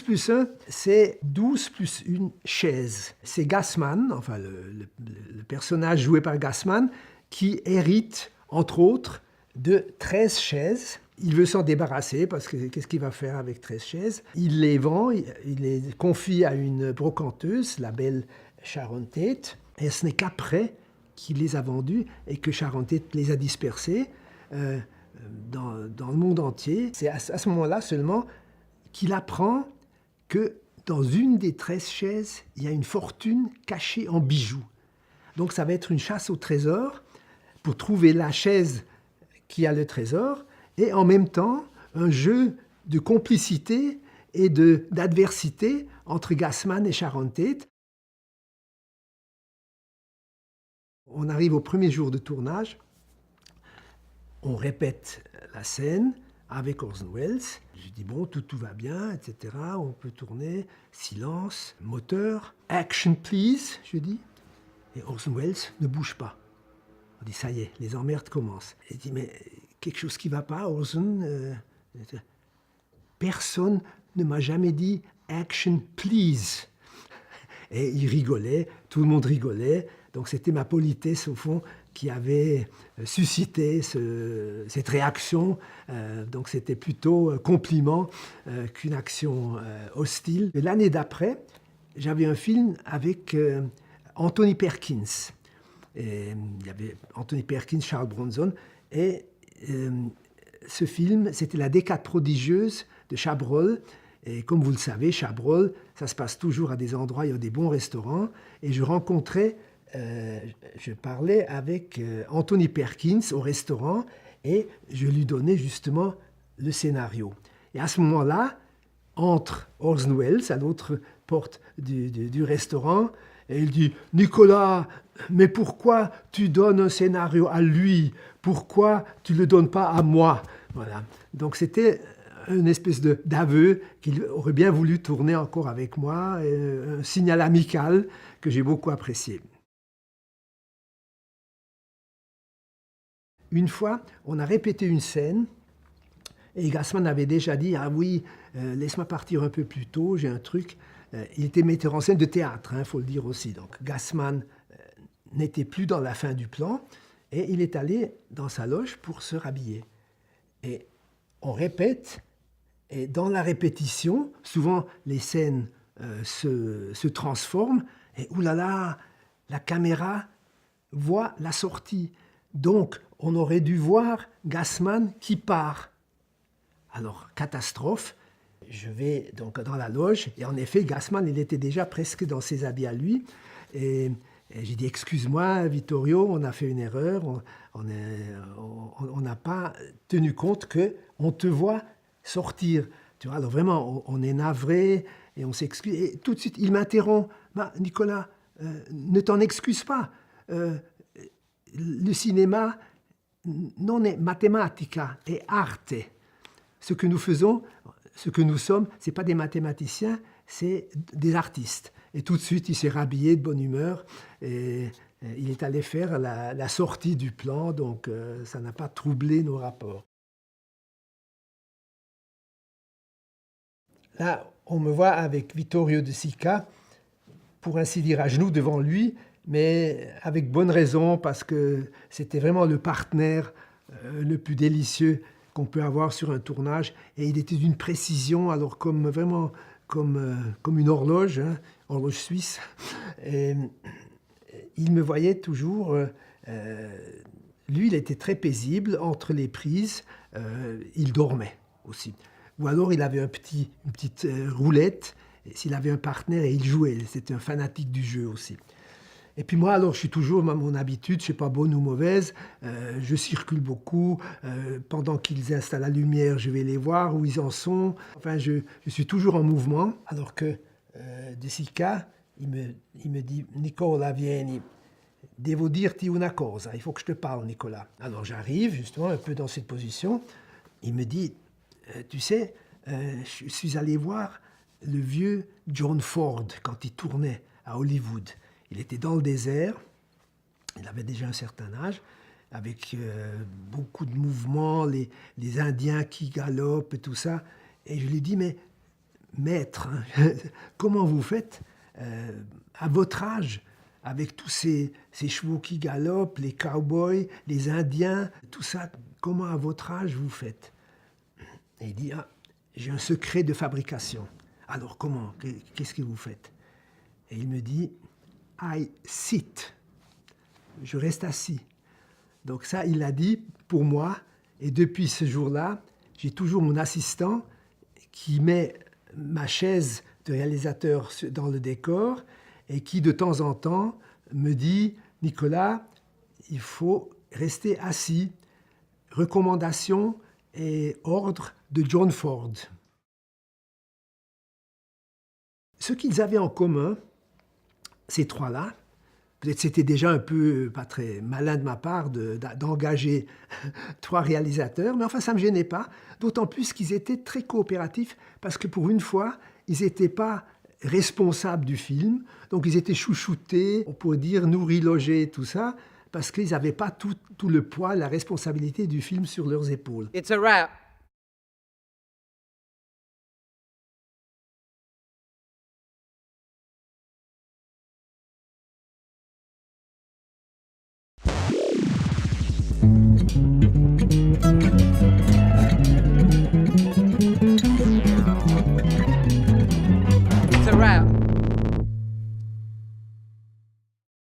12 plus 1, c'est 12 plus une chaise. C'est Gassman, enfin le personnage joué par Gassman, qui hérite, entre autres, de 13 chaises. Il veut s'en débarrasser parce que qu'est-ce qu'il va faire avec 13 chaises? Il les vend, il les confie à une brocanteuse, la belle Sharon Tate, et ce n'est qu'après qu'il les a vendues et que Sharon Tate les a dispersées dans le monde entier. C'est à ce moment-là seulement qu'il apprend que dans une des 13 chaises, il y a une fortune cachée en bijoux. Donc ça va être une chasse au trésor pour trouver la chaise qui a le trésor, et en même temps un jeu de complicité et d'adversité entre Gassman et Sharon Tate. On arrive au premier jour de tournage, on répète la scène avec Orson Welles. Je dis bon, tout va bien, etc. On peut tourner, silence, moteur, action please, je dis. Et Orson Welles ne bouge pas. On dit ça y est, les emmerdes commencent. Il dit mais quelque chose qui ne va pas, Orson. Personne ne m'a jamais dit action please. Et il rigolait, tout le monde rigolait. Donc c'était ma politesse au fond qui avait suscité cette réaction. Donc c'était plutôt un compliment qu'une action hostile. L'année d'après, j'avais un film avec Anthony Perkins. Et il y avait Anthony Perkins, Charles Bronson. Et ce film, c'était La Décade prodigieuse de Chabrol. Et comme vous le savez, Chabrol, ça se passe toujours à des endroits, il y a des bons restaurants. Et je rencontrais, je parlais avec Anthony Perkins au restaurant et je lui donnais justement le scénario. Et à ce moment-là, entre Orson Welles à l'autre porte du restaurant, et il dit « Nicolas, mais pourquoi tu donnes un scénario à lui? Pourquoi tu ne le donnes pas à moi ?» Voilà. Donc c'était une espèce d'aveu qu'il aurait bien voulu tourner encore avec moi, un signal amical que j'ai beaucoup apprécié. Une fois, on a répété une scène et Gassman avait déjà dit « Ah oui, laisse-moi partir un peu plus tôt, j'ai un truc ». Il était metteur en scène de théâtre, il faut le dire aussi. Donc Gassman n'était plus dans la fin du plan et il est allé dans sa loge pour se rhabiller. Et on répète, et dans la répétition, souvent les scènes se transforment et oulala, la caméra voit la sortie. Donc on aurait dû voir Gassman qui part. Alors catastrophe. Je vais donc dans la loge et en effet, Gassman, il était déjà presque dans ses habits à lui. Et j'ai dit, excuse-moi, Vittorio, on a fait une erreur, on n'a pas tenu compte qu'on te voit sortir. Tu vois, alors vraiment, on est navré et on s'excuse. Et tout de suite, il m'interrompt. Bah, Nicolas, ne t'en excuse pas. Le cinéma non è matematica, è arte. Ce que nous faisons, ce que nous sommes, ce n'est pas des mathématiciens, c'est des artistes. Et tout de suite, il s'est rhabillé de bonne humeur et il est allé faire la sortie du plan, donc ça n'a pas troublé nos rapports. Là, on me voit avec Vittorio De Sica, pour ainsi dire à genoux devant lui, mais avec bonne raison, parce que c'était vraiment le partenaire le plus délicieux qu'on peut avoir sur un tournage, et il était d'une précision, alors vraiment comme une horloge, hein, horloge suisse. Et il me voyait toujours, lui il était très paisible, entre les prises, il dormait aussi. Ou alors il avait une petite roulette, s'il avait un partenaire et il jouait, c'était un fanatique du jeu aussi. Et puis moi, alors, je suis toujours à mon habitude, je ne sais pas bonne ou mauvaise, je circule beaucoup, pendant qu'ils installent la lumière, je vais les voir où ils en sont. Enfin, je suis toujours en mouvement, alors que De Sica, il me dit « Nicola, vieni, devo dirti una cosa, il faut que je te parle, Nicolas ». Alors j'arrive justement un peu dans cette position, il me dit « Tu sais, je suis allé voir le vieux John Ford quand il tournait à Hollywood ». Il était dans le désert, il avait déjà un certain âge, avec beaucoup de mouvements, les Indiens qui galopent et tout ça. Et je lui dis, mais maître, hein, comment vous faites à votre âge, avec tous ces chevaux qui galopent, les cow-boys, les Indiens, tout ça, comment à votre âge vous faites? Et il dit, ah, j'ai un secret de fabrication. Alors comment? Qu'est-ce que vous faites? Et il me dit, I sit. Je reste assis. Donc ça, il l'a dit pour moi. Et depuis ce jour-là, j'ai toujours mon assistant qui met ma chaise de réalisateur dans le décor et qui, de temps en temps, me dit « Nicolas, il faut rester assis. » Recommandation et ordre de John Ford. Ce qu'ils avaient en commun, ces trois-là, peut-être c'était déjà un peu pas très malin de ma part d'engager 3 réalisateurs, mais enfin ça ne me gênait pas, d'autant plus qu'ils étaient très coopératifs, parce que pour une fois, ils n'étaient pas responsables du film, donc ils étaient chouchoutés, on pourrait dire nourris, logés, tout ça, parce qu'ils n'avaient pas tout le poids, la responsabilité du film sur leurs épaules. It's a wrap.